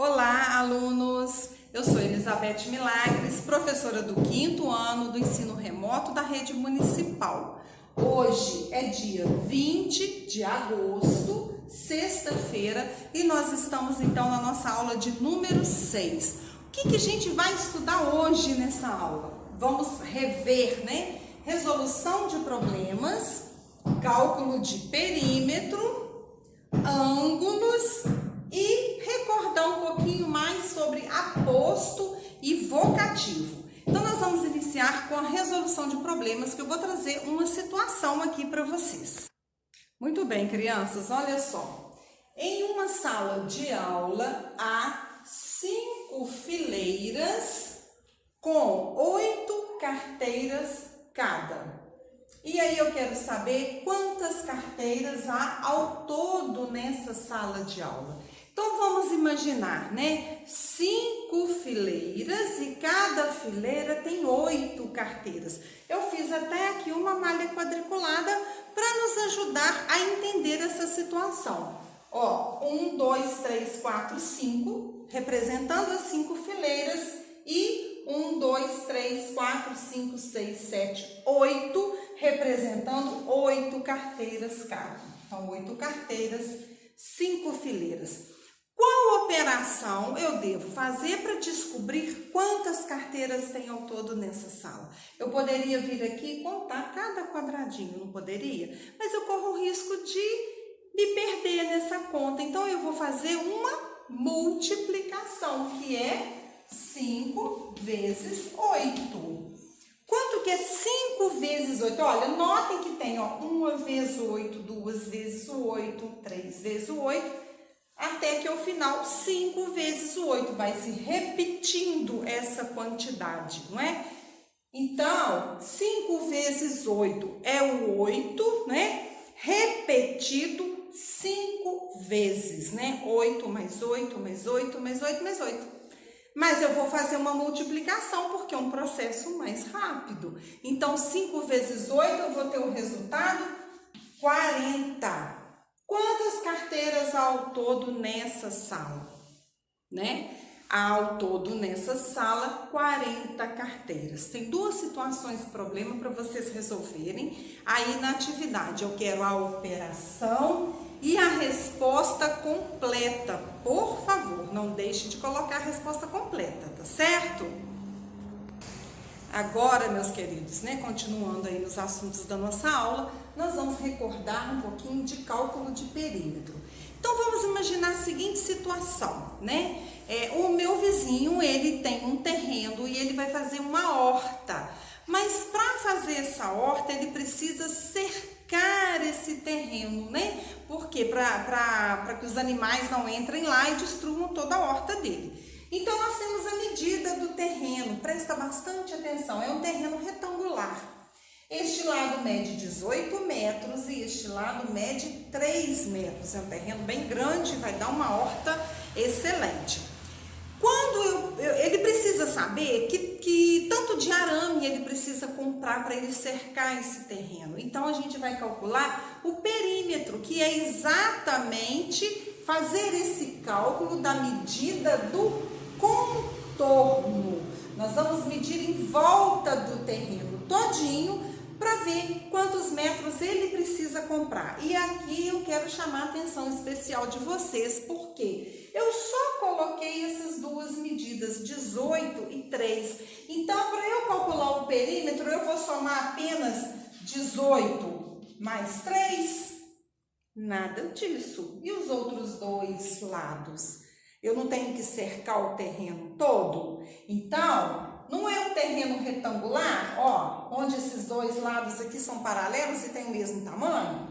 Olá, alunos! Eu sou Elizabeth Milagres, professora do 5º ano do ensino remoto da rede municipal. Hoje é dia 20 de agosto, sexta-feira, e nós estamos então na nossa aula de número 6. O que a gente vai estudar hoje nessa aula? Vamos rever, Resolução de problemas, cálculo de perímetro, ângulos e recordar um pouquinho mais sobre aposto e vocativo. Então nós vamos iniciar com a resolução de problemas, que eu vou trazer uma situação aqui para vocês. Muito bem, crianças, olha só. Em uma sala de aula há 5 fileiras com 8 carteiras cada. E aí eu quero saber quantas carteiras há ao todo nessa sala de aula. Então vamos imaginar, 5 fileiras e cada fileira tem 8 carteiras. Eu fiz até aqui uma malha quadriculada para nos ajudar a entender essa situação. Ó, 1, 2, 3, 4, 5, representando as 5 fileiras, e 1, 2, 3, 4, 5, 6, 7, 8, representando 8 carteiras cada. Então, 8 carteiras, 5 fileiras. Qual operação eu devo fazer para descobrir quantas carteiras tem ao todo nessa sala? Eu poderia vir aqui e contar cada quadradinho, não poderia? Mas eu corro o risco de me perder nessa conta. Então, eu vou fazer uma multiplicação, que é 5 vezes 8. Quanto que é 5 vezes 8? Olha, notem que tem 1 vezes 8, 2 vezes 8, 3 vezes 8, até que ao final 5 vezes 8. Vai se repetindo essa quantidade, não é? Então, 5 vezes 8 é o 8, repetido 5 vezes, 8 mais 8, mais 8, mais 8, mais 8. Mas eu vou fazer uma multiplicação, porque é um processo mais rápido. Então, 5 vezes 8, eu vou ter o resultado 40. Quantas carteiras há ao todo nessa sala? Há ao todo nessa sala 40 carteiras. Tem 2 situações de problema para vocês resolverem aí na atividade. Eu quero a operação e a resposta completa. Por favor, não deixe de colocar a resposta completa, tá certo? Agora, meus queridos, continuando aí nos assuntos da nossa aula, nós vamos recordar um pouquinho de cálculo de perímetro. Então, vamos imaginar a seguinte situação, o meu vizinho, ele tem um terreno e ele vai fazer uma horta. Mas para fazer essa horta, ele precisa cercar esse terreno, Porque para que os animais não entrem lá e destruam toda a horta dele. Então, nós temos a medida do terreno, presta bastante atenção, é um terreno retangular. Este lado mede 18 metros e este lado mede 3 metros. É um terreno bem grande, vai dar uma horta excelente. Quando ele precisa saber que tanto de arame ele precisa comprar para ele cercar esse terreno. Então, a gente vai calcular o perímetro, que é exatamente fazer esse cálculo da medida do contorno. Nós vamos medir em volta do terreno todinho para ver quantos metros ele precisa comprar. E aqui eu quero chamar a atenção especial de vocês, porque eu só coloquei essas 2 medidas, 18 e 3. Então, para eu calcular o perímetro, eu vou somar apenas 18 mais 3? Nada disso. E os outros 2 lados? Eu não tenho que cercar o terreno todo? Então, não é um terreno retangular, onde esses 2 lados aqui são paralelos e têm o mesmo tamanho?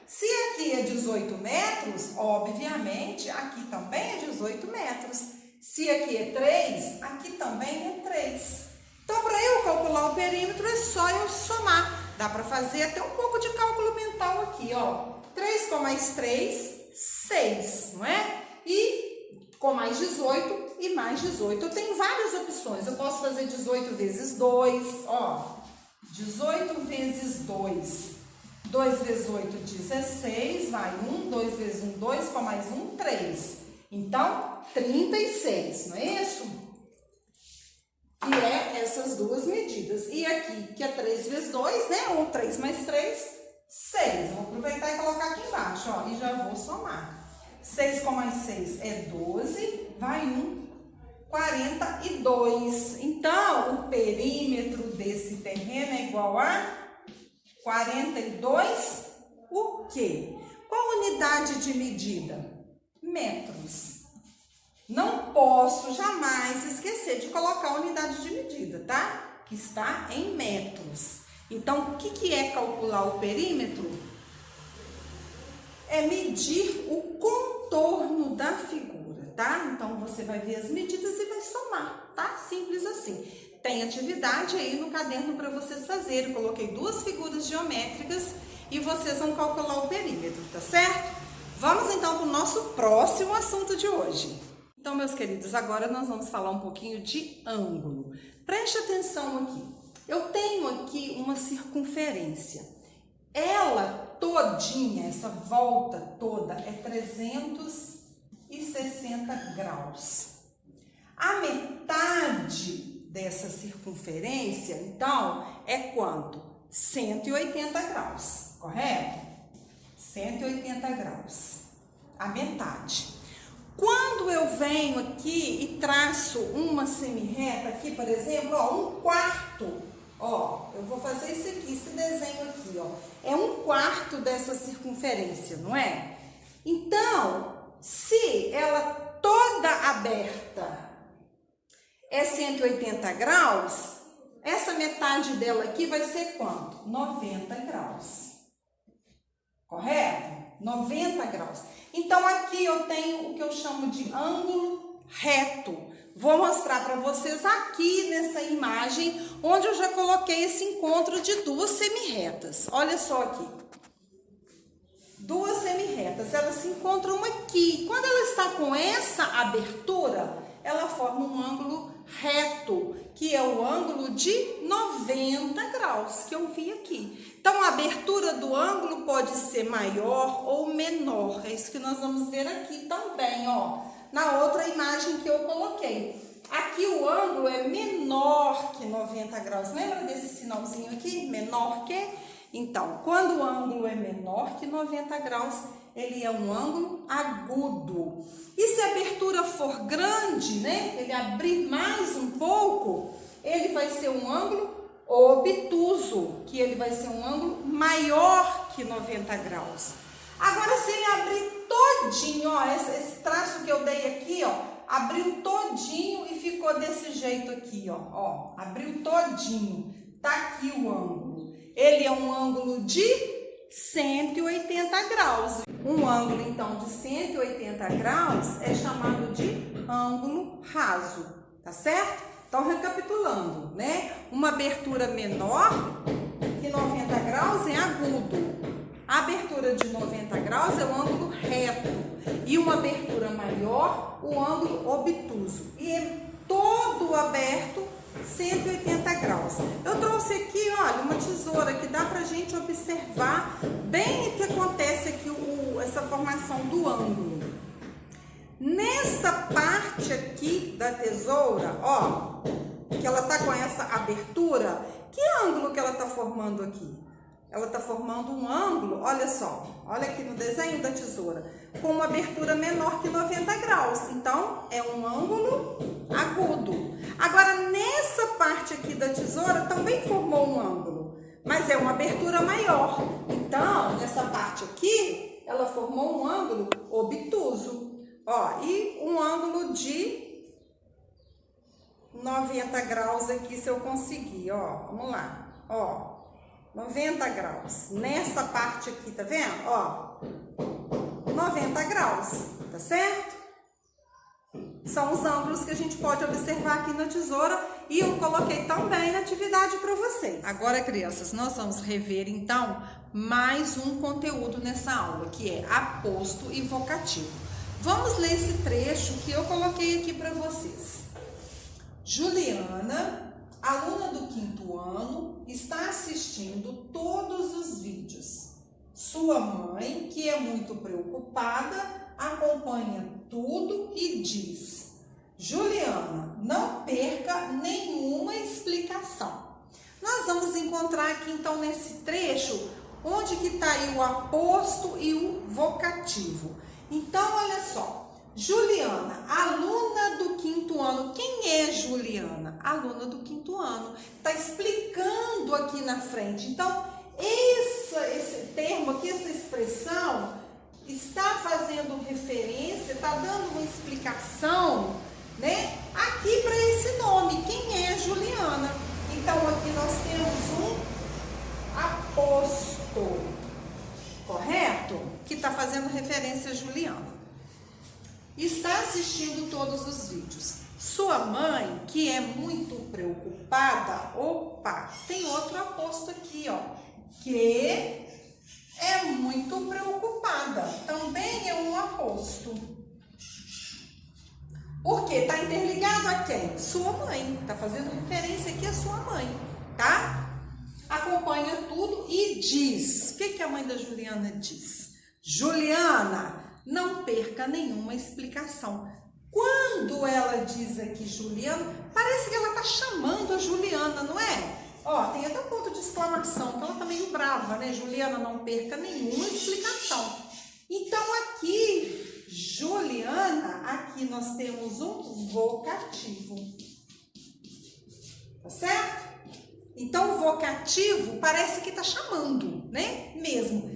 Se aqui é 18 metros, obviamente, aqui também é 18 metros. Se aqui é 3, aqui também é 3. Então, para eu calcular o perímetro, é só eu somar. Dá para fazer até um pouco de cálculo mental aqui, 3 com mais 3, 6, não é? E com mais 18 e mais 18. Eu tenho várias opções. Eu posso fazer 18 vezes 2, 18 vezes 2. 2 vezes 8, 16, vai 1, 2 vezes 1, 2, com mais 1, 3. Então, 36, não é isso? Que é essas duas medidas. E aqui, que é 3 vezes 2, né? Ou 3 mais 3, 6. Vou aproveitar e colocar aqui embaixo, ó. E já vou somar. 6 com mais 6 é 12, vai 1, 42. Então, o perímetro desse terreno é igual a 42, o quê? Qual unidade de medida? Metros. Não posso jamais esquecer de colocar a unidade de medida, tá? Que está em metros. Então, o que é calcular o perímetro? É medir o contorno da figura, tá? Então, você vai ver as medidas e vai somar, tá? Simples assim. Tem atividade aí no caderno para vocês fazerem. Eu coloquei 2 figuras geométricas e vocês vão calcular o perímetro, tá certo? Vamos então para o nosso próximo assunto de hoje. Então, meus queridos, agora nós vamos falar um pouquinho de ângulo. Preste atenção aqui. Eu tenho aqui uma circunferência. Ela todinha, essa volta toda, é 360 graus. A metade dessa circunferência, então, é quanto? 180 graus, correto? 180 graus. A metade. Quando eu venho aqui e traço uma semirreta aqui, por exemplo, ó, 1/4, ó, eu vou fazer isso aqui, esse desenho aqui, ó, é 1/4 dessa circunferência, não é? Então, se ela toda aberta é 180 graus, essa metade dela aqui vai ser quanto? 90 graus. Correto? 90 graus. Então, aqui eu tenho o que eu chamo de ângulo reto. Vou mostrar para vocês aqui nessa imagem, onde eu já coloquei esse encontro de 2 semirretas. Olha só aqui. 2 semirretas, elas se encontram aqui. Quando ela está com essa abertura, ela forma um ângulo reto, que é o ângulo de 90 graus, que eu vi aqui. Então, a abertura do ângulo pode ser maior ou menor. É isso que nós vamos ver aqui também, ó, na outra imagem que eu coloquei. Aqui o ângulo é menor que 90 graus. Lembra desse sinalzinho aqui? Menor que? Então, quando o ângulo é menor que 90 graus, ele é um ângulo agudo. E se a abertura for grande, né? Ele abrir mais um pouco, ele vai ser um ângulo obtuso, que ele vai ser um ângulo maior que 90 graus. Agora, se ele abrir todinho, ó, esse traço que eu dei aqui, ó, abriu todinho e ficou desse jeito aqui, ó, abriu todinho. Tá aqui o ângulo. Ele é um ângulo de 180 graus. Um ângulo, então, de 180 graus é chamado de ângulo raso, tá certo? Então, recapitulando, né? Uma abertura menor que 90 graus é agudo. A abertura de 90 graus é o ângulo reto. E uma abertura maior, o ângulo obtuso. E é todo aberto 180 graus. Eu trouxe aqui, olha, uma tesoura que dá pra gente observar bem o que acontece aqui, essa formação do ângulo. Nessa parte aqui da tesoura, ó, que ela tá com essa abertura, que ângulo que ela tá formando aqui? Ela tá formando um ângulo, olha só, olha aqui no desenho da tesoura, com uma abertura menor que 90 graus. Então, é um ângulo agudo. Agora, nessa parte aqui da tesoura também formou um ângulo, mas é uma abertura maior. Então, nessa parte aqui, ela formou um ângulo obtuso. Ó, e um ângulo de 90 graus aqui, se eu conseguir, ó, vamos lá, ó, 90 graus, nessa parte aqui, tá vendo, ó, 90 graus, tá certo? São os ângulos que a gente pode observar aqui na tesoura e eu coloquei também na atividade para vocês. Agora, crianças, nós vamos rever, então, mais um conteúdo nessa aula, que é aposto e vocativo. Vamos ler esse trecho que eu coloquei aqui para vocês. Juliana, aluna do 5º ano, está assistindo todos os vídeos. Sua mãe, que é muito preocupada, acompanha tudo diz: Juliana, não perca nenhuma explicação. Nós vamos encontrar aqui então nesse trecho onde que está aí o aposto e o vocativo. Então, olha só, Juliana, aluna do 5º ano. Quem é Juliana? Aluna do 5º ano. Está explicando aqui na frente. Então, esse termo aqui, essa expressão, está fazendo referência, está dando uma explicação, né? Aqui para esse nome. Quem é Juliana? Então, aqui nós temos um aposto, correto? Que está fazendo referência a Juliana. Está assistindo todos os vídeos. Sua mãe, que é muito preocupada, opa, tem outro aposto aqui, ó, que é muito preocupada. Também é um aposto. Por quê? Está interligado a quem? Sua mãe. Está fazendo referência aqui a sua mãe, tá? Acompanha tudo e diz. O que a mãe da Juliana diz? Juliana, não perca nenhuma explicação. Quando ela diz aqui Juliana, parece que ela está chamando a Juliana, não é? Ó, tem até um ponto de exclamação, então ela está meio brava, né? Juliana, não perca nenhuma explicação. Então aqui, Juliana, aqui nós temos um vocativo. Tá certo? Então o vocativo parece que está chamando, né? Mesmo.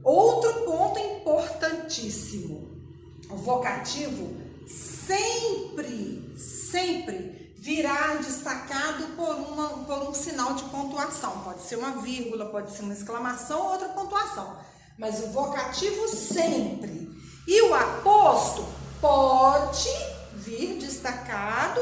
Outro ponto importantíssimo. O vocativo sempre virá destacado por um sinal de pontuação. Pode ser uma vírgula, pode ser uma exclamação ou outra pontuação. Mas o vocativo sempre. E o aposto pode vir destacado,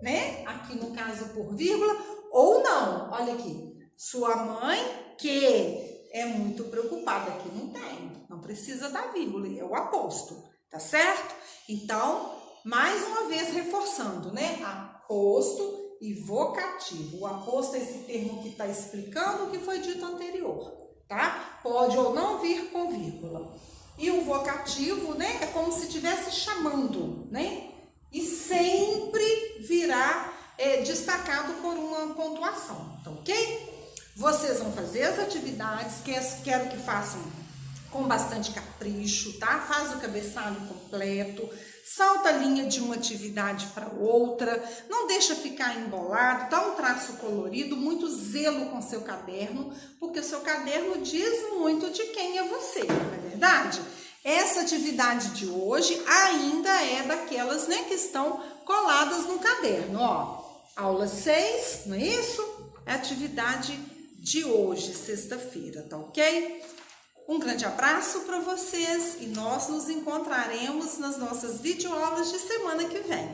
né? Aqui no caso por vírgula, ou não. Olha aqui. Sua mãe que é muito preocupada. Aqui não tem. Não precisa da vírgula. É o aposto. Tá certo? Então, mais uma vez reforçando, né? Aposto e vocativo. O aposto é esse termo que está explicando o que foi dito anterior, tá? Pode ou não vir com vírgula. E o vocativo, né? É como se estivesse chamando, né? E sempre virá destacado por uma pontuação, tá ok? Vocês vão fazer as atividades, quero que façam com bastante capricho, tá? Faz o cabeçalho completo, salta a linha de uma atividade para outra, não deixa ficar embolado, dá um traço colorido, muito zelo com seu caderno, porque o seu caderno diz muito de quem é você, não é verdade? Essa atividade de hoje ainda é daquelas, né, que estão coladas no caderno, ó. Aula 6, não é isso? É a atividade de hoje, sexta-feira, tá ok? Um grande abraço para vocês e nós nos encontraremos nas nossas videoaulas de semana que vem.